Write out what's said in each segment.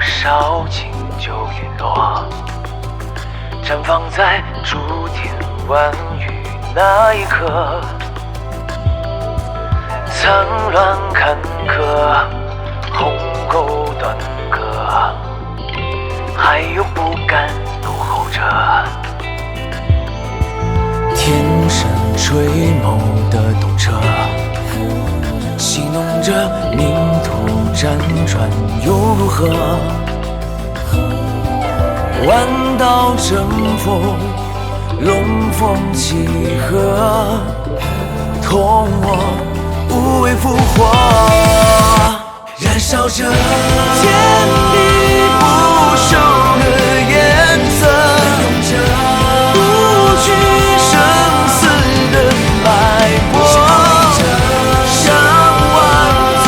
少情就陨落，绽放在注天万语那一刻。苍乱坎坷，鸿沟断隔，还有不甘怒吼着。天神垂眸的动彻，戏弄着冥途辗转又如何？弯道争锋，龙凤契合，同我无畏复活，燃烧着天地不朽的颜色，用着不惧生死的脉搏，向万族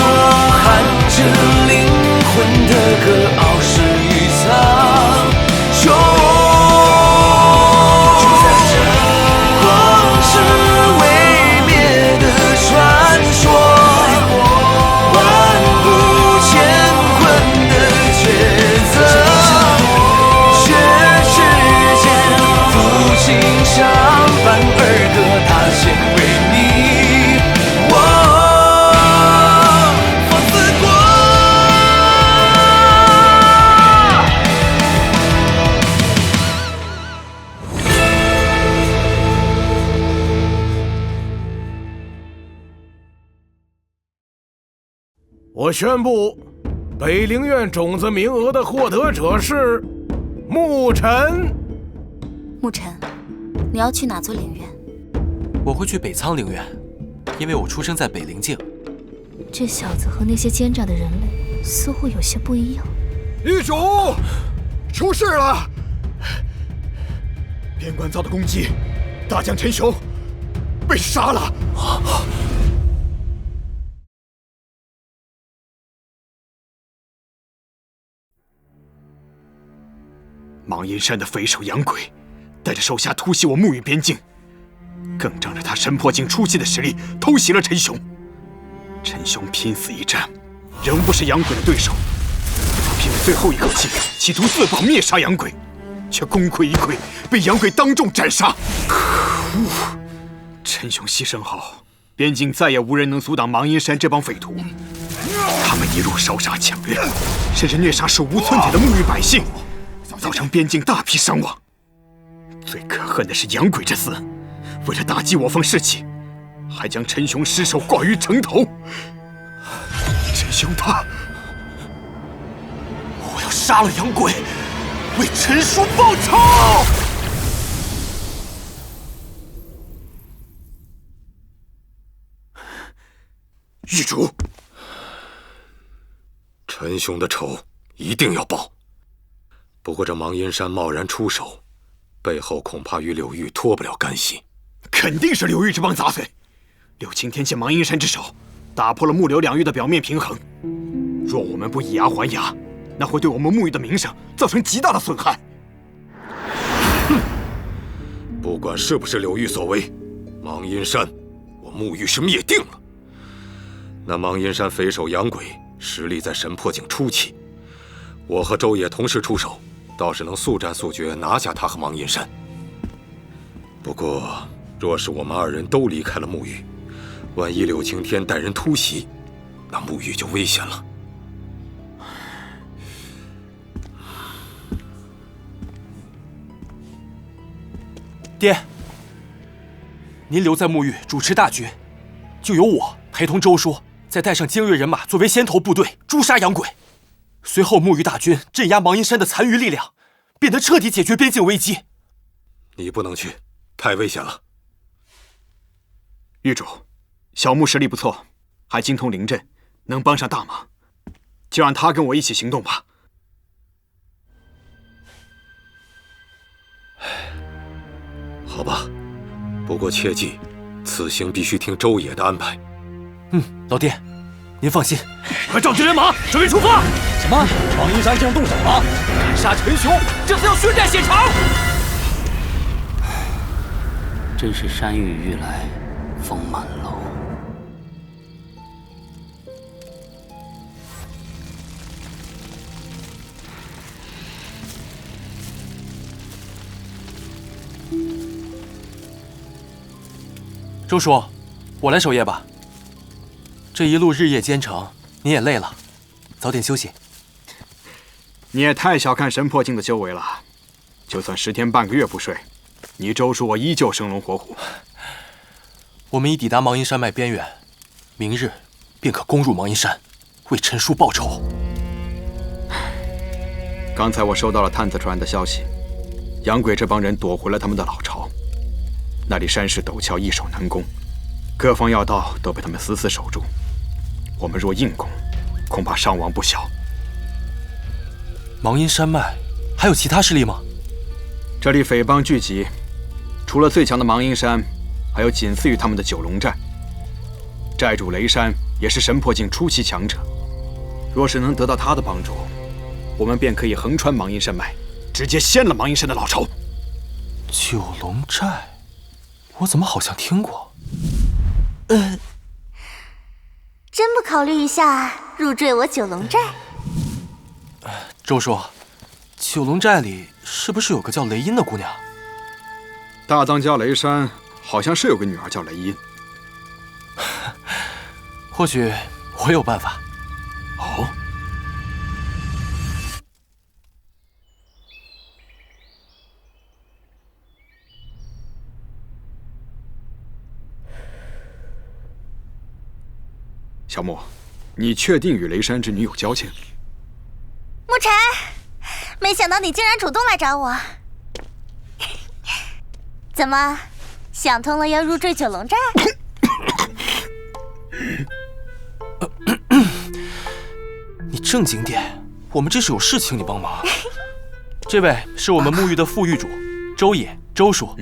喊着灵魂的歌，傲视与苍穹，主宰着光是未灭的传说，万古乾坤的抉择，血世间抚心上凡儿歌，他献为你我放肆过。我宣布，北陵院种子名额的获得者是沐尘。沐尘，你要去哪座陵院？我会去北苍陵院，因为我出生在北陵境。这小子和那些奸诈的人类似乎有些不一样。狱主，出事了！边关遭到攻击，大将陈雄被杀了。芒阴山的匪首杨鬼带着手下突袭我沐浴边境，更仗着他神魄境初期的实力偷袭了陈雄。陈雄拼死一战，仍不是杨鬼的对手。他拼了最后一口气，企图自保灭杀杨鬼，却功亏一篑，被杨鬼当众斩杀。可恶！陈雄牺牲后，边境再也无人能阻挡芒阴山这帮匪徒。他们一路烧杀抢掠，甚至虐杀手无寸铁的沐浴百姓，造成边境大批伤亡。最可恨的是杨鬼这厮，为了打击我方士气，还将陈雄尸首挂于城头。陈雄他，我要杀了杨鬼，为陈叔报仇！狱主，陈雄的仇一定要报。不过这芒阴山贸然出手，背后恐怕与柳玉脱不了干系。肯定是柳玉这帮杂碎。柳青天借芒阴山之手，打破了木柳两域的表面平衡。若我们不以牙还牙，那会对我们沐浴的名声造成极大的损害。哼！不管是不是柳玉所为，芒阴山我沐浴是灭定了。那芒阴山匪首杨鬼实力在神魄境初期，我和周野同时出手，倒是能速战速决拿下他和芒阴山。不过，若是我们二人都离开了沐浴，万一柳青天带人突袭，那沐浴就危险了。爹，您留在沐浴主持大局，就由我陪同周叔，再带上精锐人马作为先头部队诛杀洋鬼。随后沐浴大军镇压芒阴山的残余力量，便能彻底解决边境危机。你不能去，太危险了。狱主，小木实力不错，还精通灵阵，能帮上大忙，就让他跟我一起行动吧。好吧，不过切记，此行必须听周野的安排。老爹，您放心。快召集人马，准备出发！什么？芒阴山竟然动手了？赶杀陈雄，这次要血战血场！真是山雨欲来风满楼。周叔，我来守夜吧。这一路日夜兼程，你也累了，早点休息。你也太小看神魄境的修为了，就算10天半个月不睡，你周叔我依旧生龙活虎。我们已抵达芒阴山脉边缘，明日便可攻入芒阴山，为陈叔报仇。刚才我收到了探子传来的消息，杨鬼这帮人夺回了他们的老巢，那里山势陡峭，易守难攻，各方要道都被他们死死守住。我们若硬攻，恐怕伤亡不小。芒阴山脉还有其他势力吗？这里匪帮聚集，除了最强的芒阴山，还有仅次于他们的九龙寨。寨主雷山也是神魄境初期强者，若是能得到他的帮助，我们便可以横穿芒阴山脉，直接掀了芒阴山的老巢。九龙寨，我怎么好像听过？真不考虑一下入赘我九龙寨？周叔，九龙寨里是不是有个叫雷音的姑娘？大当家雷山好像是有个女儿叫雷音。或许我有办法。哦。小莫，你确定与雷山之女有交情？沐晨，没想到你竟然主动来找我。怎么，想通了要入赘九龙寨？你正经点，我们这是有事请你帮忙。这位是我们沐浴的副狱主周野，周叔。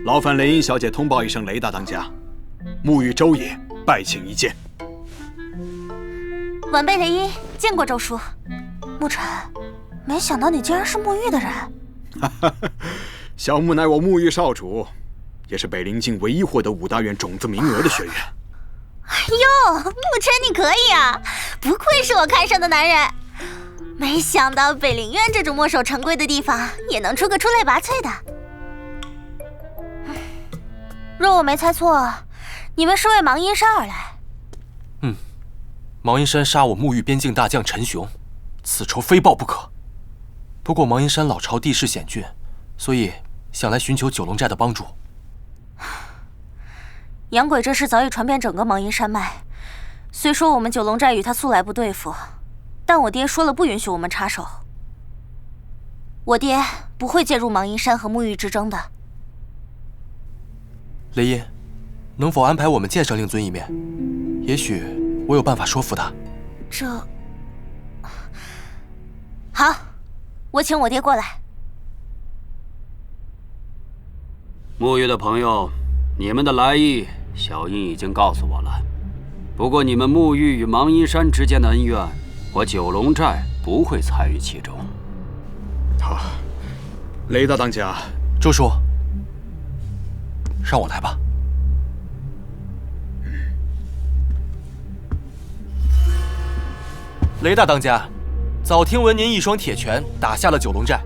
劳烦雷音小姐通报一声雷大当家，沐浴周野拜请一见。晚辈雷音见过周叔。沐晨，没想到你竟然是沐浴的人。小沐乃我沐浴少主，也是北陵境唯一获得5大院种子名额的学员。哎呦，沐晨你可以啊，不愧是我看上的男人。没想到北陵院这种墨守成规的地方，也能出个出类拔萃的。若我没猜错，你们是为芒阴山而来。芒阴山杀我沐浴边境大将陈雄，此仇非报不可。不过芒阴山老巢地势险峻，所以想来寻求九龙寨的帮助。杨鬼这事早已传遍整个芒阴山脉，虽说我们九龙寨与他素来不对付，但我爹说了不允许我们插手。我爹不会介入芒阴山和沐浴之争的。雷音，能否安排我们见上令尊一面？也许我有办法说服他。这……好，我请我爹过来。沐浴的朋友，你们的来意，小英已经告诉我了。不过你们沐浴与芒阴山之间的恩怨，我九龙寨不会参与其中。好，雷大当家，周叔，让我来吧。雷大当家，早听闻您一双铁拳打下了九龙寨，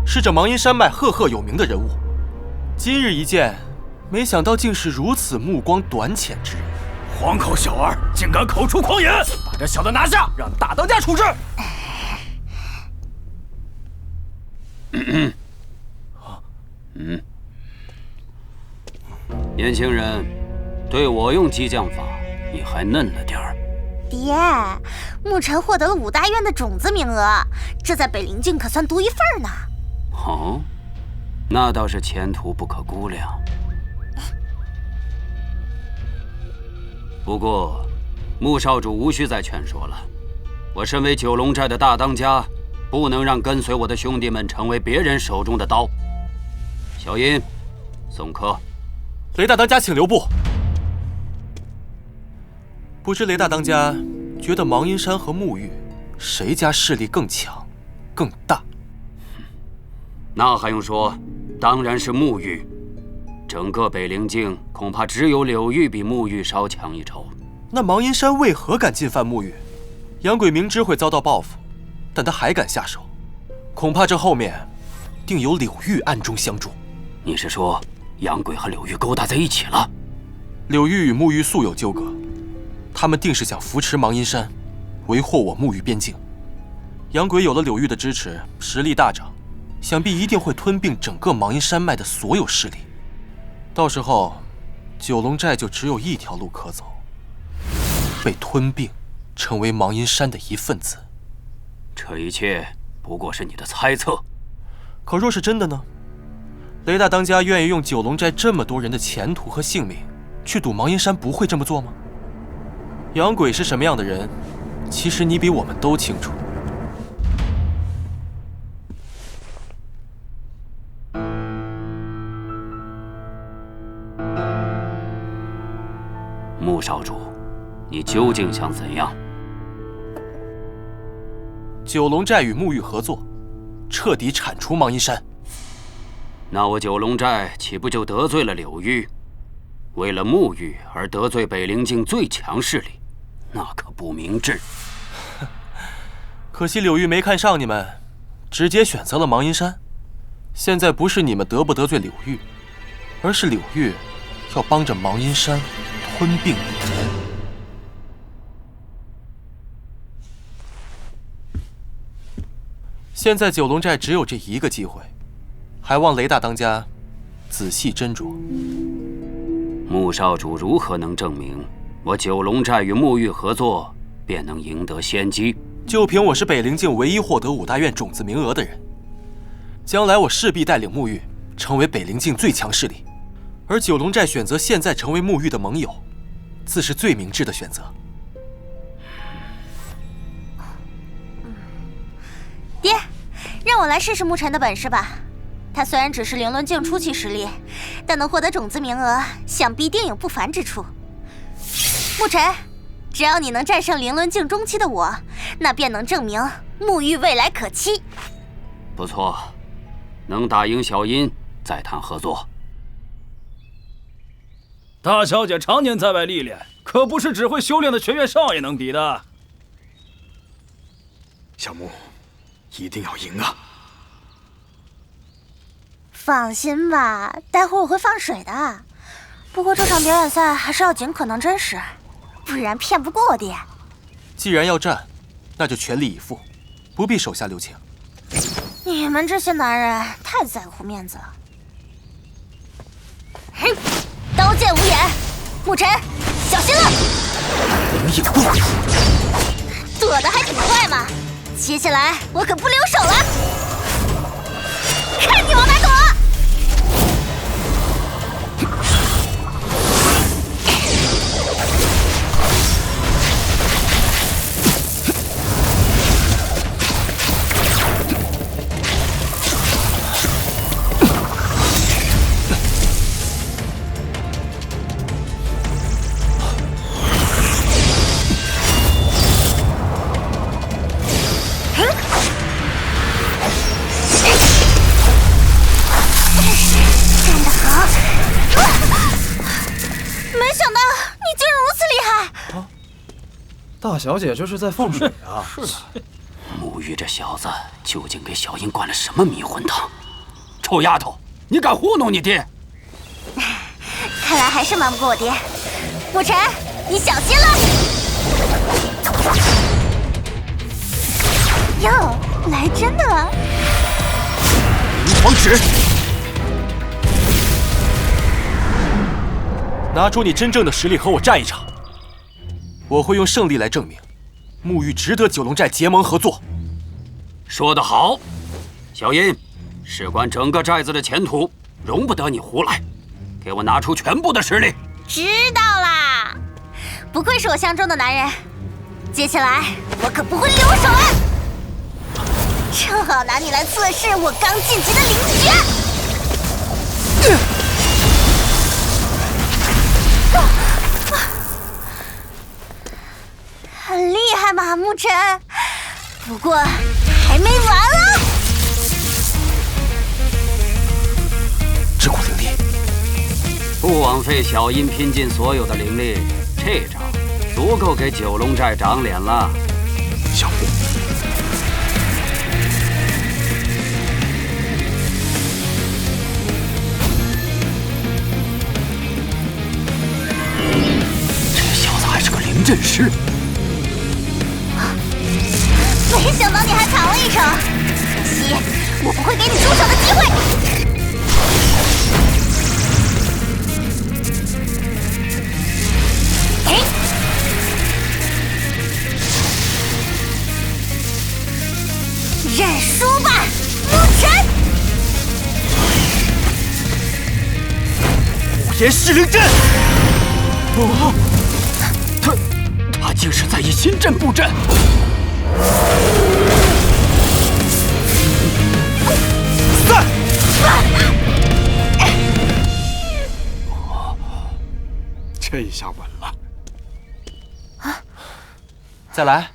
是这芒阴山脉赫赫有名的人物。今日一见，没想到竟是如此目光短浅之人。黄口小儿竟敢口出狂言，把这小的拿下，让大当家处置。年轻人，对我用激将法，你还嫩了点儿。爹，沐晨获得了5大院的种子名额，这在北陵境可算独一份呢。哦，那倒是前途不可估量。不过，穆少主无需再劝说了。我身为九龙寨的大当家，不能让跟随我的兄弟们成为别人手中的刀。小音，送客。雷大当家，请留步。不知雷大当家觉得芒阴山和沐浴谁家势力更强、更大？那还用说，当然是沐浴。整个北陵境恐怕只有柳玉比沐浴稍强一筹。那芒阴山为何敢进犯沐浴？杨鬼明知会遭到报复，但他还敢下手，恐怕这后面定有柳玉暗中相助。你是说杨贵和柳玉勾搭在一起了？柳玉与沐浴素有纠葛，他们定是想扶持芒阴山，维护我沐浴边境。杨鬼有了柳玉的支持，实力大涨，想必一定会吞并整个芒阴山脉的所有势力。到时候，九龙寨就只有一条路可走：被吞并，成为芒阴山的一份子。这一切不过是你的猜测。可若是真的呢？雷大当家愿意用九龙寨这么多人的前途和性命去赌芒阴山不会这么做吗？杨鬼是什么样的人，其实你比我们都清楚。穆少主，你究竟想怎样？九龙寨与沐浴合作，彻底铲除芒阴山。那我九龙寨岂不就得罪了柳玉？为了沐浴而得罪北灵境最强势力，那可不明智。可惜柳玉没看上你们，直接选择了芒阴山。现在不是你们得不得罪柳玉，而是柳玉要帮着芒阴山吞并你们。现在九龙寨只有这一个机会，还望雷大当家仔细斟酌。穆少主如何能证明我九龙寨与沐浴合作便能赢得先机？就凭我是北灵境唯一获得5大院种子名额的人，将来我势必带领沐浴成为北灵境最强势力，而九龙寨选择现在成为沐浴的盟友，自是最明智的选择。爹，让我来试试沐尘的本事吧。他虽然只是灵伦境初期实力，但能获得种子名额，想必定有不凡之处。沐尘，只要你能战胜灵伦境中期的我，那便能证明沐浴未来可期。不错，能打赢小阴，再谈合作。大小姐常年在外历练，可不是只会修炼的玄月少爷能比的。小木，一定要赢啊！放心吧，待会儿我会放水的。不过这场表演赛还是要尽可能真实，不然骗不过我爹。既然要战，那就全力以赴，不必手下留情。你们这些男人太在乎面子了。哼，刀剑无眼，沐尘，小心了！影步，躲得还挺快嘛。接下来我可不留手了，看你往哪躲！大小姐这是在放水啊！是的。沐浴这小子究竟给小英灌了什么迷魂汤？臭丫头，你敢糊弄你爹？看来还是瞒不过我爹。沐尘，你小心了！哟，来真的了！灵皇旨，拿出你真正的实力和我战一场。我会用胜利来证明，沐浴值得九龙寨结盟合作。说得好，小阴，事关整个寨子的前途，容不得你胡来，给我拿出全部的实力。知道啦，不愧是我相中的男人。接下来我可不会留手了，正好拿你来测试我刚晋级的灵诀。很厉害嘛，沐尘。不过还没完啊！这股灵力，不枉费小阴拼尽所有的灵力，这招足够给九龙寨长脸了。小木，阵师。没想到你还扛了一程，可惜我不会给你出手的机会。认输吧，牧尘！五岩噬灵阵。哦，他竟是在以心阵布阵。散！这一下稳了。啊！再来。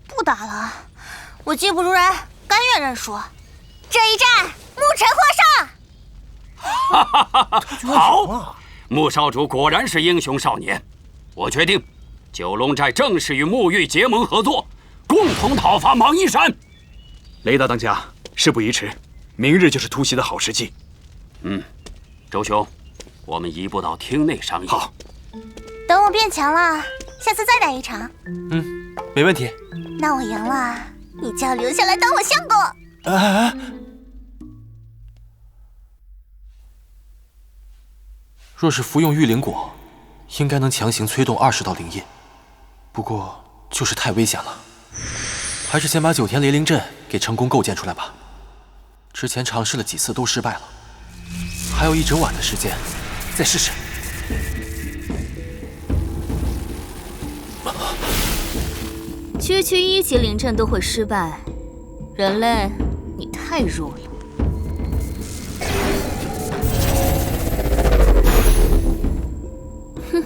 不打了，我技不如人，甘愿认输。这一战，牧尘获胜。哈哈哈！好，穆少主果然是英雄少年。我决定，九龙寨正式与沐浴结盟合作，共同讨伐芒阴山。雷大当家，事不宜迟，明日就是突袭的好时机。周兄，我们移步到厅内商议。好。等我变强了，下次再打一场。没问题。那我赢了，你就要留下来当我相公。若是服用御灵果，应该能强行催动20道灵印，不过就是太危险了，还是先把9天雷灵阵给成功构建出来吧。之前尝试了几次都失败了，还有1整晚的时间，再试试。区区1级灵阵都会失败，人类，你太弱了。哼！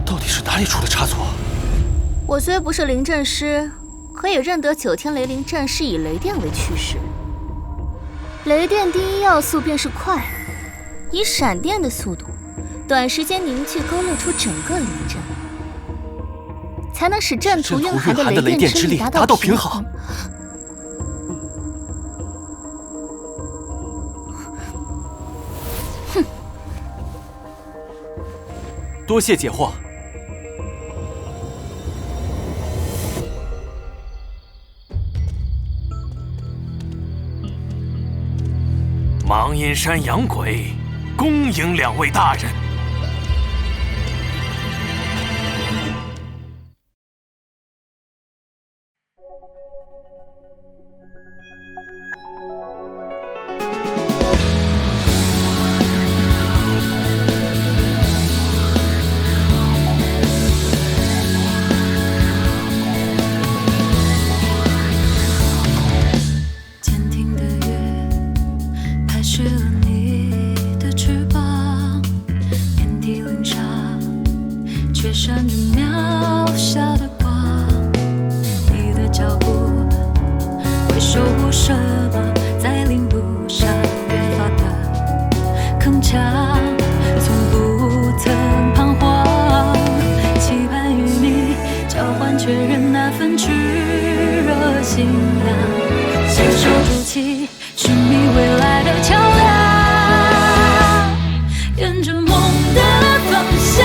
到底是哪里出了差错？我虽不是灵阵师，可以认得9天雷灵阵是以雷电为趋势。雷电第一要素便是快，以闪电的速度，短时间凝聚勾勒出整个灵阵，才能使阵图蕴含的雷电之力达到平衡。哼！多谢解惑。芒阴山养鬼，恭迎2位大人。闪着渺小的光，你的脚步会守护什么？在领路上越发的铿锵，从不曾彷徨，期盼与你交换确认那份炽热信仰，携手筑起寻觅未来的桥梁，沿着梦的方向。